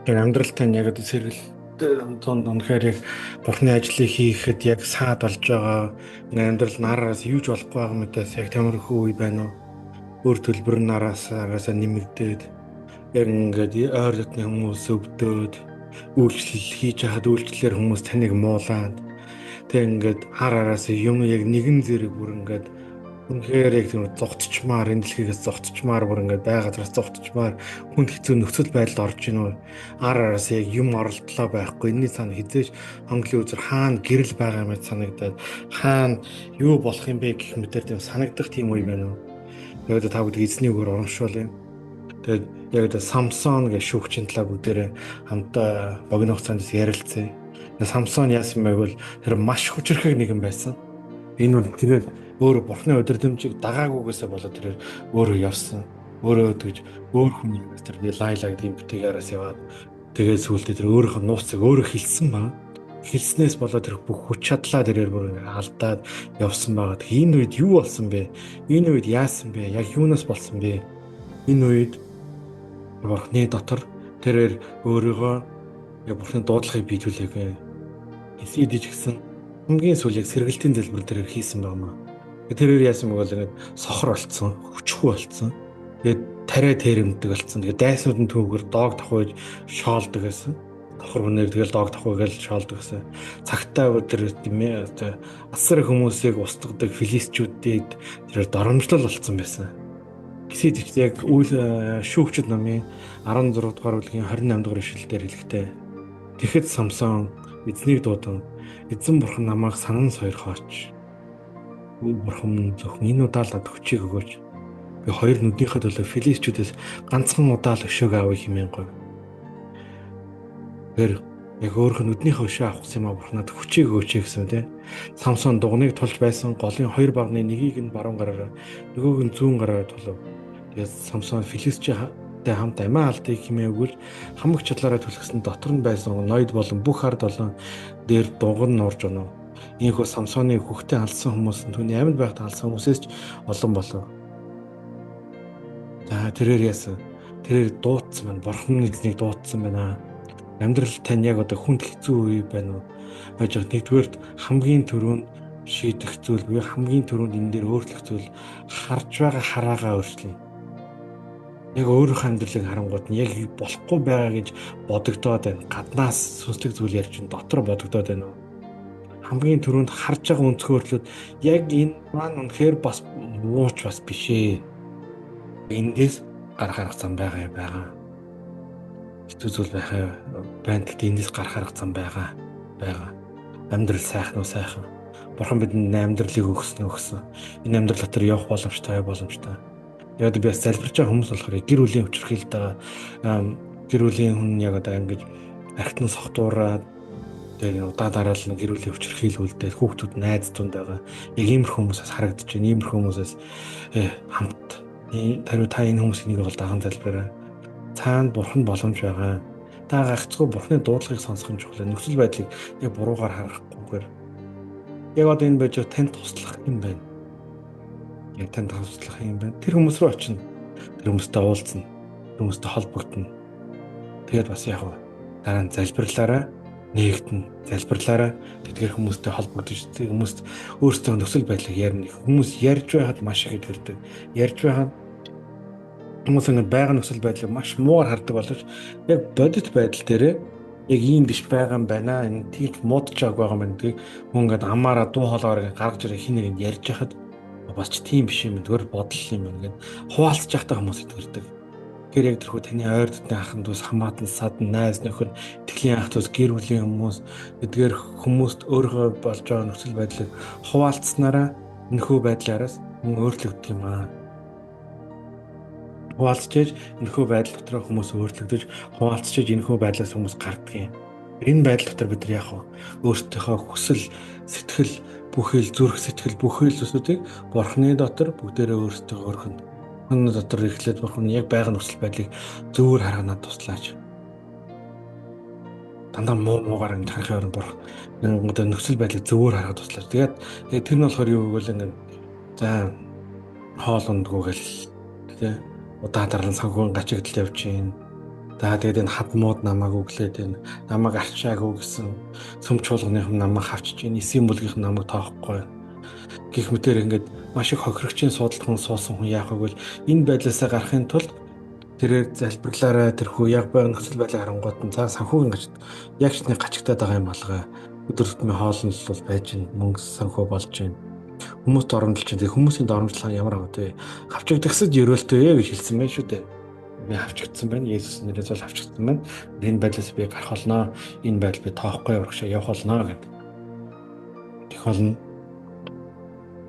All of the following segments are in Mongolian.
Яг амьдралтай нь яг сэргэл тунд үнэхээр яг бурхны ажлыг хийхэд яг саад болж байгаа амьдрал нараас юу ч болохгүй байгаа мэдээс яг тамирхүү үе байна уу? Өөр төлбөр араасаа нэмэгдээд яг ингээд ойр дотны хүмүүс өвдөөд үйлчлэл хийж хахад үйлчлэлээр хүмүүс таныг муулаад тэг ингээд хар араасаа юм яг нэгэн зэрэг бүр ингээд үнэхээр яг тийм зогтчмаар энэ дэлхийгээс зогтчмаар бүр ингээд бай газраас зогтчмаар хүнд хэцүү нөхцөл байдалд орж ийн үү ар араас яг юм оролдлоо байхгүй энэний цаана хизээж Монголын үзэр хаана гэрэл байгаа юм санагдаад хаана юу болох юм бэ гэх мэтэр тийм санагдах тийм үе байна уу. Яг та бүдгийг эзний үгээр урамшуулъя. Тэгээд яг Самсон гэх шүүгчийн талаа бүгдээрээ хамтаа богино хугацаанд ярилцъя. Самсон яасан байвал тэр маш хүчрхэг нэгэн байсан. Энэ бол тэрээр өөрөө бурхны удирдамжийг дагаагүйгээсээ болоод тэрээр өөрөө явсан. Өөрөө тэгж өөр хүний тэр Лайла гэдэг битгийгээс яваад тэгээд сүултээ тэр өөрийнхөө нууцыг өөрөө хэлсэн ба хэлснээс болоод тэр бүх хүч чадлаа тэрээр бүр алдаад явсан байгаа. Энэ үед юу болсон бэ? Энэ үед яасан бэ? Яг юунаас болсон бэ? Энэ үед бурхны дотор тэрээр өөрийгөө яг бурхны дуудлагыг биелүүлээгүй. Эсэдэж гисэн хамгийн сүүлийн сэргэлтийн залбир дээр хийсэн байна. Тэрээр яасан бэ гэвэл сохор болцсон, хүчгүй болцсон. Тэгээд тариа тэрэмдэг болцсон. Тэгээд дайснууд нь түүгээр доог давхойж шоолдог гэсэн. Давхар хүнээр тэгэл доог давхойгээл шоолдог гэсэн. Цагтаа тэр асар хүмүүсийг устгадаг филистчүүдэд тэрээр доромжлол болцсон байсан. Гэсэд яг үйл шүүгчд намын 16 дугаар бүлгийн 28 дугаар ишлэлээр хэлэхдээ тэгэхэд Самсон эзнийг дуудан эзэн бурхан намайг санан сойрхооч. Бурхан зөвхөн энэ удаалаад хүчийг өгөөч. Би хоёр нүднийхээ төлөө филистчүүдээс ганцхан удаал өшөөг авъя хэмээн гоо. Тэр яг өөрөх нь нүднийхээ өшөө авах юм а бурхнад хүчийг өгөөч гэсэн тийм. Самсон дуганыг тулж байсан голын хоёр багны нэгийг нь баруун гараараа нөгөөг нь зүүн гараараа тулав. Тэгээд Самсон филистчтэй хамт амиа алдыг хэмээн өгүүлж хамаг чадлаараа түлхсэн дотор нь байсан ноёд болон бүх ард олон дээр дуган нуурж оноо. Ийхүү Самсоны хүүхдээ алсан хүмүүс нь түүний амьд байхдаа алсан хүмүүсээс ч олон болов. За тэрээр яасан? Тэрээр дуудсан байна. Бурхан эзнийг дуудсан байна. Амьдрал тань яг одоо хүнд хэцүү үе байна уу? Байж нэгдүгээрт хамгийн түрүүнд шийдэх зүйл буюу хамгийн түрүүнд энэ дээр өөрчлөх зүйл харж байгаа хараагаа өөрчлөе. Яг өөрийнхөө амьдралыг харангууд нь яг болохгүй байгаа гэж бодогдоод байна. Гаднаас сүнслэг зүйл ярьж ин дотор бодогдоод байна уу? Хамгийн түрүүнд харж байгаа өнцгөөрлөд яг энэ маань үнэхээр бас мууч бас биш ээ. Эндээс гарах арга зам байгаа. Хэцүү зүйл байна. Гэхдээ эндээс гарах арга зам байгаа. Амьдрал сайхан уу сайхан. Бурхан бидэнд амьдралыг өгсөн. Энэ амьдрал дотор явах боломжтой. Яг би бас залбирч байгаа хүмүүс болохоор гэр бүлийн хүчрхийлд байгаа. Гэр бүлийн хүн яг одоо ингэж архитан сохтуураад тэгээд удаа дараал нь гэр бүлийн хүчрхийлүүлдэ хүүхдүүд найз тунд байгаа. Яг иймэрхүү хүмүүсээс харагдаж байна. Иймэрхүү хүмүүсээс хамт та энэ хүмүүсийн нэг бол даган залбираа. Цаанд бурхан боломж байгаа. Та гагцгүй бурханы дуудлагыг сонсох нь чухал. Нөхцөл байдлыг яг буруугаар харахгүйгээр яг одоо энэ байж танд туслах юм байна. Яг танд туслах юм байна. Тэр хүмүүс рүү очино. Тэр хүмүүстэй уулзна. Тэр хүмүүстэй холбогдно. Тэгээд бас яг дараа нь залбирлаараа нэгтэн залбирлаараа тэдгээр хүмүүстэй холбогдож хүмүүст өөрсдөө нөхцөл байдлыг ярина. Хүмүүс ярьж байхад маш их илэрдэг. Ярьж байхад хүмүүс ингэ байгаа нөхцөл байдлыг маш муугар хардаг боловч яг бодит байдал дээр яг ийм биш байгаа юм байна. Энэ тийм муудаж байгаа юм байна гэдгийг хүн ингээд амаараа дуу хоолойгоор гаргаж ирэх хин нэгэнд ярьж байхад бас ч тийм биш юм зүгээр бодол юм байна гэдэг хуваалцж явахтай хүмүүс итгэрдэг. Тэгэхээр яг тэрхүү таны ойр дотны ахын дүүс хамаатан сад найз нөхөр итгэлийн ах дүүс гэр бүлийн хүмүүс эдгээр хүмүүст өөрийнхөө болж байгаа нөхцөл байдлыг хуваалцснараа энэхүү байдлаараас хүн өөрчлөгдөх юм аа. Хуваалцж энэхүү байдал дотор хүмүүс өөрчлөгдөж хуваалцж энэхүү байдлаас хүмүүс гардаг юм. Энэ байдал дотор бид нар яг өөрсдийнхөө хүсэл сэтгэл бүхэл зүрх сэтгэл бүхэл зүйлсүүдийг бурхны дотор бүгдээрээ өөрсдөө өөрхөн энэ дотор ихлээд бурхан яг байгаа нөхцөл байдлыг зөвөр харганаад туслаач. Дандаа муугаар ингэ харахаар бурхан энэ нөхцөл байдлыг зөвөр хараад туслаач. Тэгээд тэр нь болохоор юу гэвэл ингэ за хоол ундгүйгээл тэгээ удаа дараа нь санхүүгийн гачигдал явж гин За тэгээд энэ хадмууд намайг өглөөд энэ намайг арчаагүй гэсэн сүм чуулганых нь намайг хавчиж энэ эсийн бүлгийнх нь намайг тоохгүй. Гэх мэтээр ингээд маш их хохирогчийн суудлах нь суусан хүн яах вэ гэвэл энэ байдлаасаа гарахын тулд тэрээр залбирлаараа тэрхүү яг байгаа нөхцөл байдлыг харангуут нь цаа санхүүгийн гачд яг ч нэг гачигтаад байгаа юм алгаа. Өдөр тутмын хоолн л бол байж гин мөнгө санхүү болж байна. Хүмүүст оромжилж байна. Тэгээ хүмүүсийн оромжлох ямар аваад вэ? Хавчагдагсад ерөөлтөө гэж хэлсэн байх шүү дээ. Би хавчагдсан байна. Есүс нэрээс бол хавчагдсан байна. Энэ байдлаас би гарах болно. Энэ байдал би тоохгүй урагшаа явах болно гэдэг. Тэг болно.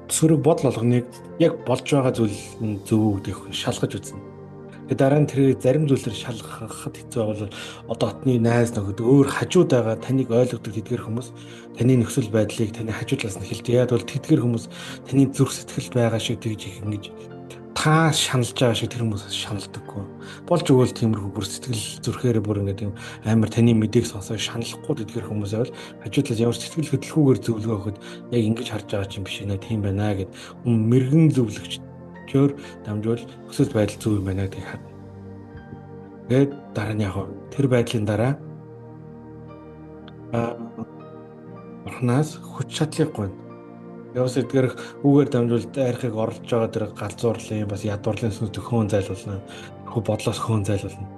Сөрөг бодол болгоныг яг болж байгаа зүйл нь зөв гэдэг шалгаж үзнэ. Тэгээд дараа нь тэр зарим зүйлээр шалгахад хэцүү бол одоотны найз нөхөд өөр хажууд байгаа таныг ойлгодог тэдгэр хүмүүс таны нөхцөл байдлыг таны хажуудлаас нь хэлж яад бол тэдгэр хүмүүс таны зүрх сэтгэлд байгаа шиг тэгж их ингэж та шаналж байгаа шиг тэр хүмүүс шаналдаггүй. Болж өгөөл тиймэрхүү бүр сэтгэл зүрхээрээ бүр ингэ тийм амар таны мэдээг сонсоод шаналхгүй тэдгэр хүмүүсээ бол хажуудлаас ямар сэтгэл хөдлөхгүйгээр зөвлөгөө өгөхөд яг ингэж харж байгаа юм биш нэ тийм байна гэд мэрэгэн зөвлөгч чөөр дамжуул өсөлт байдал зөв юм байна гэдгийг харна. Тэгээд дараа нь яг тэр байдлын дараа Бурханаас хүч чадлыг гуйна. Явс эдгээр үгээр дамжуул дайрахыг оролж байгаа тэр галзуурлын бас ядуурлын сүнс төхөөн зайлуулна. Хөө бодлоос хөөн зайлуулна.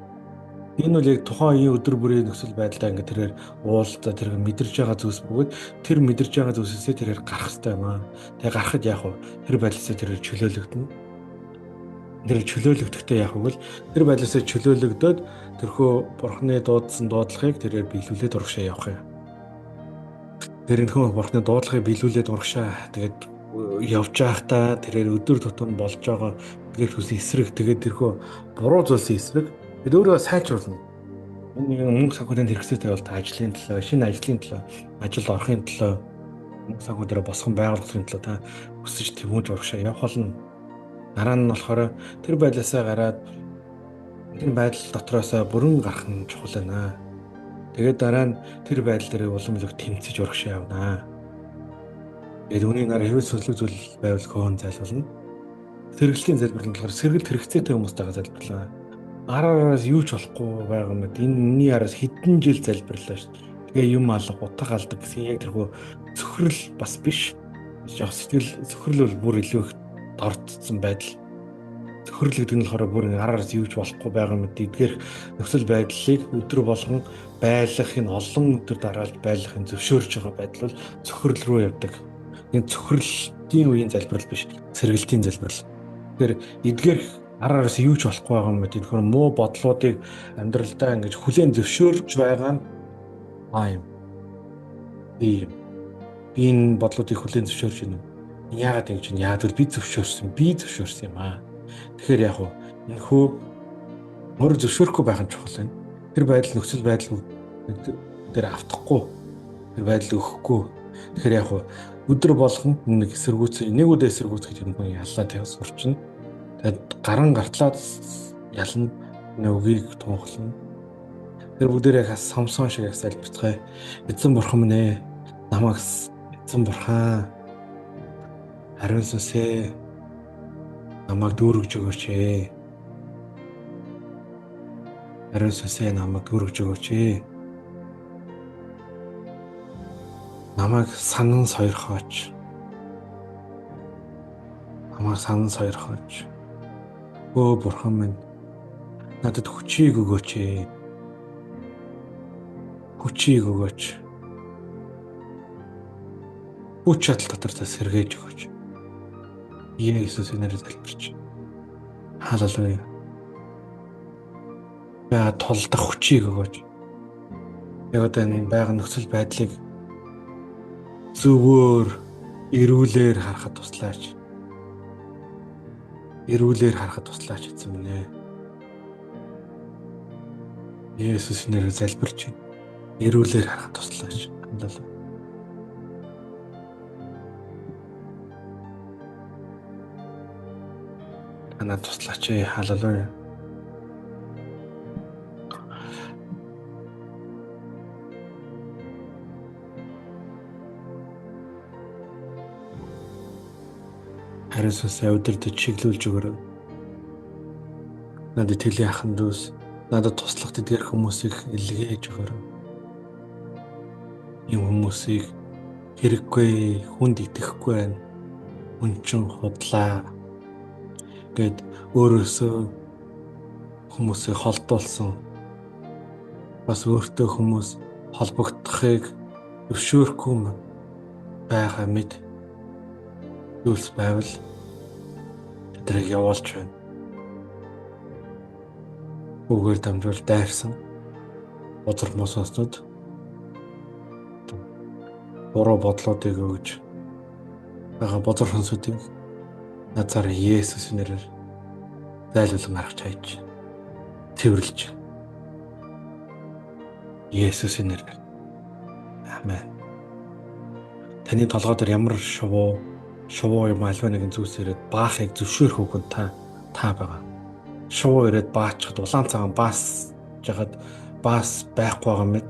Энэ үл яг тухайн үеийн өдөр бүрийн нөхцөл байдлаа ингээд тэрээр уулзаа тэр мэдэрж байгаа зүйлс бөгөөд тэр мэдэрж байгаа зүйлсээ тэрээр гарах хэрэгтэй юм аа. Тэгээ гарахад яг тэр байдлаасаа тэрээр чөлөөлөгдөнө. Тэр чөлөөлөгдөхдөө яг үгэл тэр байдлаасаа чөлөөлөгдөөд тэрхүү Бурханы дуудсан дуудлагыг тэрээр биелүүлээд урагшаа явах юм. Тэр энэхүү Бурханы дуудлагыг биелүүлээд урагшаа тэгээд явж байхдаа тэрээр өдөр тутам болж байгаа тэгээд хүс эсрэг тэгээд тэрхүү буруу зүйлсийн эсрэг бид өөрөө сайжруулна. Энэ нэг мөнгө санхүүдэнд хэрэгцээтэй бол та ажлын төлөө, шинэ ажлын төлөө, ажилд орохын төлөө, мөнгө санхүү дээр босгон байгуулахын төлөө та өсөж төвөж урагшаа явах болно. Дараа нь болохоор тэр байдлаасаа гараад тэр байдал дотроосоо бүрэн гарах нь чухал байна. Тэгээд дараа нь тэр байдал дээр улам илүү тэмцэж урагшаа явна. Тэгээд үүний нар хэвээр сөрлөг зүйл байвал хөөн зайлуулна. Сэргэлтийн залбирлын болохоор сэргэлт хэрэгцээтэй хүмүүстэйгээ залбирлаа. Араараас юу ч болохгүй байгаа юм. Энэний араас хэдэн жил залбирлаа шүү дээ. Тэгээ юм алга утга алдаг гэсэн яг тэрхүү цөхрөл бас биш. Яг сэтгэл цөхрөл бол бүр илүү их дордсон байдал. Цөхрөл гэдэг нь болохоор бүр араараас юу ч болохгүй байгаа юм. Эдгээр нөхцөл байдлыг өдөр болгон байлгах энэ олон өдөр дараалж байлгахын зөвшөөрж байгаа байдал бол цөхрөл рүү явдаг. Энэ цөхрөлтийн үеийн залбирал биш, сэргэлтийн залбирал. Тэгэхээр эдгээр араараас юу ч болохгүй байгаа юм. Тэгэхээр муу бодлуудыг амьдралдаа ингэж хүлээн зөвшөөрж байгаа нь юм. Би энэ бодлуудыг хүлээн зөвшөөрж байна. Яагаад ингэж вэ? Яагаад би зөвшөөрсөн юм аа. Тэгэхээр яг энэ хөө өөр зөвшөөрөхгүй байх нь чухал байна. Тэр байдал нөхцөл байдал дээр автахгүй. Тэр байдал өгөхгүй. Тэгэхээр яг өдөр болгон нэг эсэргүүцээ, нэг удаа эсэргүүцэх гэдэг нь яллаа тавьс урчин. Тэгээд гаран гартлаад ялна нүгийг тунхлана. Тэр бүгдээр яг самсон шиг салбирцгаая. Эзэн бурхан минь ээ. Намайг эзэн бурхан ариун сүнсээ намайг дүүргэж өгөөч ээ. Ариун сүнсээ намайг дүүргэж өгөөч ээ. Намайг санан сойрхооч. Намайг санан сойрхооч. Өө бурхан минь надад хүчийг өгөөч ээ. Хүчийг өгөөч. Хүч чадал дотор та сэргээж өгөөч. Иесусийн нэрээр залбирч. Халелуя. Яа толдох хүчийг өгөөч. Яг одоо энэ байгаа нөхцөл байдлыг зөвөр эрүүлэр харахад туслаач. Эрүүлэр харахад туслаач эзэн минь ээ. Иесусийн нэрээр залбирч. Эрүүлэр харахад туслаач. Халелуя. Танаа туслаач ээ. Халелуя. Ариун сүнсээ удирдах чиглүүлж өгөөрэй. Надад тэлийн ахын дүүс Надад туслах тэдгээр хүмүүсийг илгээж өгөөрэй. Ийм хүмүүсийг хэрэггүй, хүнд итгэхгүй байна. Үнчин худлаа гэд өөрөөсөө хүмүүсийг холдуулсан. Бас өөртөө хүмүүс холбогдохыг зөвшөөрөхгүй байгаа мэд зүйлс байвал тэдрийг явуулж байна. Үгээр дамжуул дайрсан бузар мососнууд буруу бодлоодыг өгж байгаа бузар хүнсүүдийг назар Есүс нэрээр зайлуулан гаргаж хайж цэвэрлж Есүсийн нэрээр. Амен. Таны толгой дээр ямар шувуу юм альва нэгэн зүйлс ирээд баахыг зөвшөөрөх үгэн та байгаа. Шувуу ирээд баачхад улаан цагаан баас жагаад баас байхгүй байгаа мэд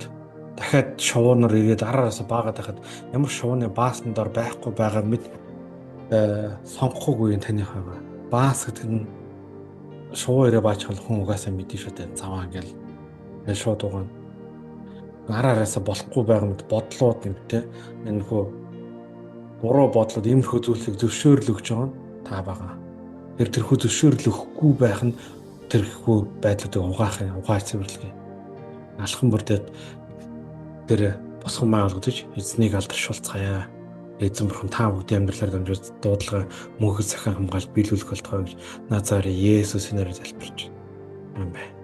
дахиад шувуунаар ирээд араас баагаад байхад ямар шувууны баасны дор байхгүй байгаа мэд сонгохгүй таны байгаа. Баас гэдэг нь шувуу ирээ баачхал хүн угаасаа мэдэн шүү дээ. Заваа ингээл шууд угаана. Араараасаа болохгүй байгаа мэд бодлууд нэмтэй энэ хөө буруу бодлоод иймэрхүү зүйлсийг зөвшөөрөл өгч байгаа нь та байгаа. Тэрхүү зөвшөөрөл өгөхгүй байх нь тэрхүү байдлуудыг угааж цэвэрлэгээ. Алхан бүрдээд тэр босгон байгуулгадж эзнийг алдаршуулцгаая. Эзэн бурхан та бүдгийн амьдралаар дамжуулж дуудлага мөнхөд захин хамгаалж биелүүлэх болтугай гэж назар Есүсийн нэрээр залбирч байна. Амен.